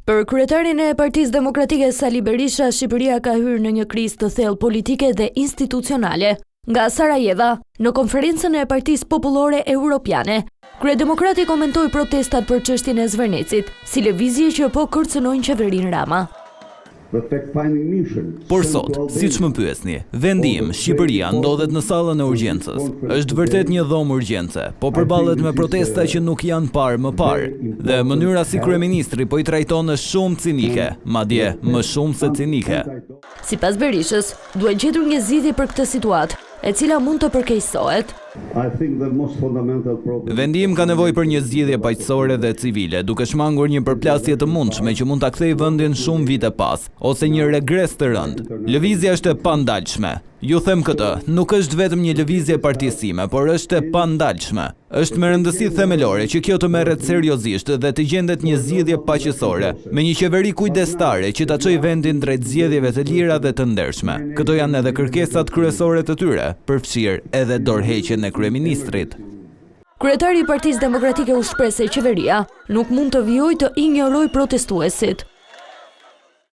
Për kryetarin e Partisë Demokratike Sali Berisha, Shqipëria ka hyrë në një krizë të thellë politike dhe institucionale. Nga Sarajeva, në konferencën e Partisë Popullore Europiane, kryedemokrati komentoi protestat për çështjen e Zvernecit, si lëvizje që po kërcënojnë qeverinë Rama. Por sot, siç më pyesni, vendi im, Shqipëria, ndodhet në sallën e urgjencës. Është vërtet një dhomë urgjence, po përballet me protesta që nuk janë parë më parë. Dhe mënyra si kryeministri po i trajton është shumë cinike, madje më shumë se cinike. Sipas Berishës, duhet gjetur një zgjidhje për këtë situatë, e cila mund të përkeqësohet. Vendi im ka nevojë për një zgjidhje paqësore dhe civile, duke shmangur një përplasje të mundshme që mund ta kthejë vendin shumë vite pas, ose një regres të rënd. Lëvizja është e pandalshme. Ju them këtë, nuk është vetëm një lëvizje partisime, por është e pandalshme. Është me rëndësi themelore që kjo të merret seriozisht dhe të gjendet një zgjidhje paqësore, me një qeveri kujdestare që ta çojë vendin drejt zgjedhjeve të lira dhe të ndershme. Këto janë edhe kërkesat kryesore të tyre, përfshirë edhe dorëheqjen e kryeministrit. Kryetari i Partisë Demokratike u shpreh se qeveria nuk mund të vijojë të injorojë protestuesit.